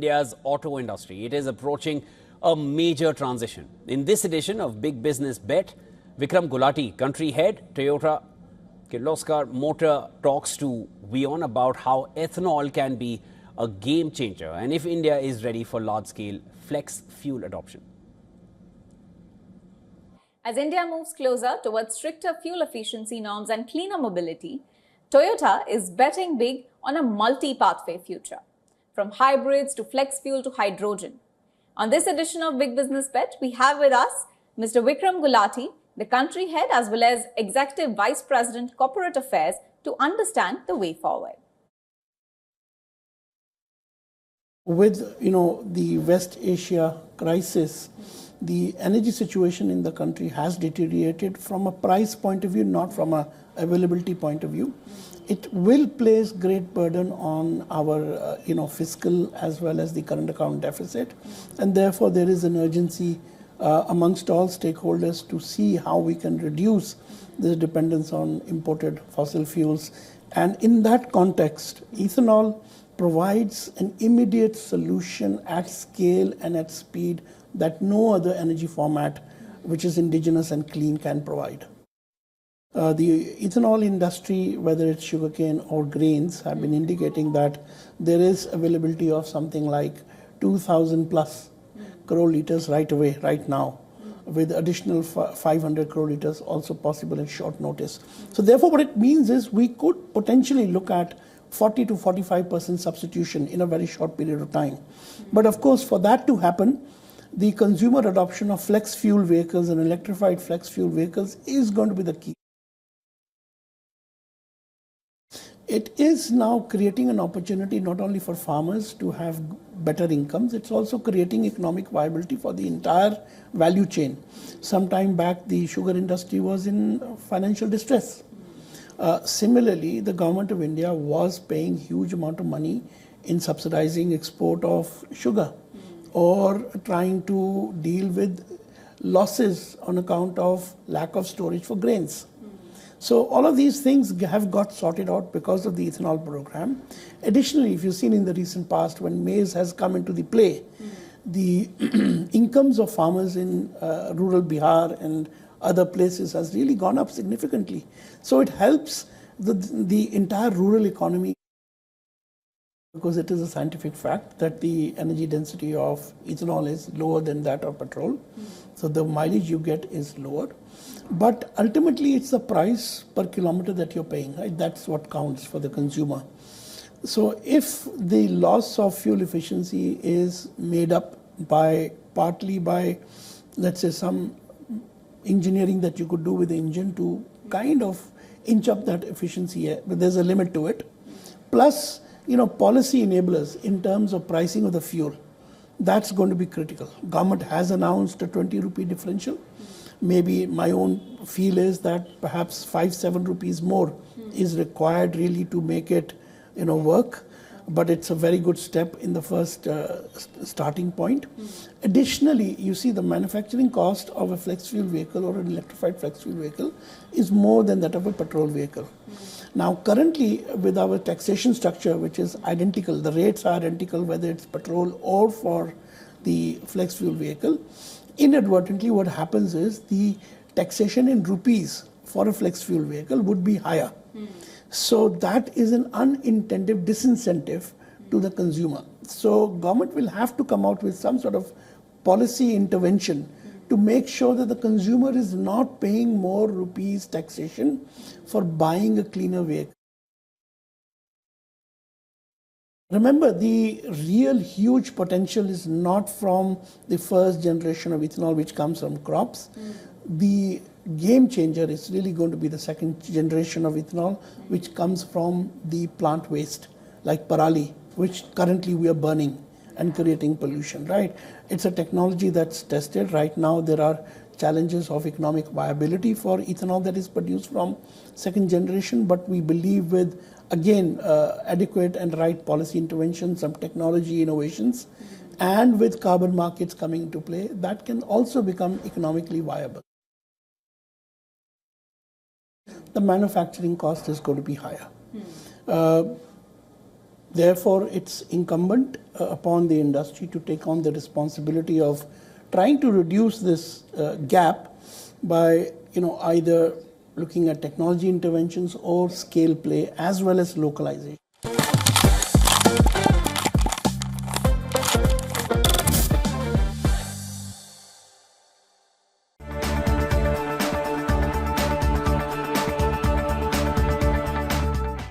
India's auto industry. It is approaching a major transition. In this edition of Big Business Bet, Vikram Gulati, country head, Toyota Kirloskar Motor, talks to WION about how ethanol can be a game changer and if India is ready for large-scale flex fuel adoption. As India moves closer towards stricter fuel efficiency norms and cleaner mobility, Toyota is betting big on a multi-pathway future, from hybrids to flex fuel to hydrogen. On this edition of Big Business Bet, we have with us Mr. Vikram Gulati, the country head as well as Executive Vice President Corporate Affairs, to understand the way forward. With the West Asia crisis, the energy situation in the country has deteriorated from a price point of view, not from a availability point of view. It will place great burden on our fiscal as well as the current account deficit, and therefore there is an urgency amongst all stakeholders to see how we can reduce the dependence on imported fossil fuels. And in that context, ethanol provides an immediate solution at scale and at speed that no other energy format which is indigenous and clean can provide. The ethanol industry, whether it's sugarcane or grains, have been indicating that there is availability of something like 2,000 plus crore liters right away, right now, with additional 500 crore liters also possible in short notice. So therefore what it means is we could potentially look at 40 to 45% substitution in a very short period of time. But of course, for that to happen, the consumer adoption of flex fuel vehicles and electrified flex fuel vehicles is going to be the key. It is now creating an opportunity not only for farmers to have better incomes, it's also creating economic viability for the entire value chain. Some time back, the sugar industry was in financial distress. Similarly, the government of India was paying huge amount of money in subsidizing export of sugar or trying to deal with losses on account of lack of storage for grains. So all of these things have got sorted out because of the ethanol program. Additionally, if you've seen in the recent past, when maize has come into the play, the incomes of farmers in rural Bihar and other places has really gone up significantly. So it helps the entire rural economy, because it is a scientific fact that the energy density of ethanol is lower than that of petrol. So the mileage you get is lower. But ultimately, it's the price per kilometer that you're paying, right? That's what counts for the consumer. So if the loss of fuel efficiency is made up partly by, let's say, some engineering that you could do with the engine to kind of inch up that efficiency, but there's a limit to it. Plus, policy enablers in terms of pricing of the fuel, that's going to be critical. Government has announced a 20 rupee differential. Maybe my own feel is that perhaps 5-7 rupees more is required really to make it work. But it's a very good step in the first starting point. Additionally, you see the manufacturing cost of a flex fuel vehicle or an electrified flex fuel vehicle is more than that of a petrol vehicle. Now, currently, with our taxation structure, which is identical, the rates are identical whether it's petrol or for the flex fuel vehicle, inadvertently what happens is the taxation in rupees for a flex fuel vehicle would be higher. So that is an unintended disincentive to the consumer. So government will have to come out with some sort of policy intervention to make sure that the consumer is not paying more rupees taxation for buying a cleaner vehicle. Remember, the real huge potential is not from the first generation of ethanol, which comes from crops. The game changer is really going to be the second generation of ethanol, which comes from the plant waste, like parali, which currently we are burning and creating pollution, right? It's a technology that's tested. Right now, there are challenges of economic viability for ethanol that is produced from second generation, but we believe with, again, adequate and right policy interventions, some technology innovations, and with carbon markets coming into play, that can also become economically viable. The manufacturing cost is going to be higher. Therefore, it's incumbent upon the industry to take on the responsibility of trying to reduce this gap by either looking at technology interventions or scale play as well as localization.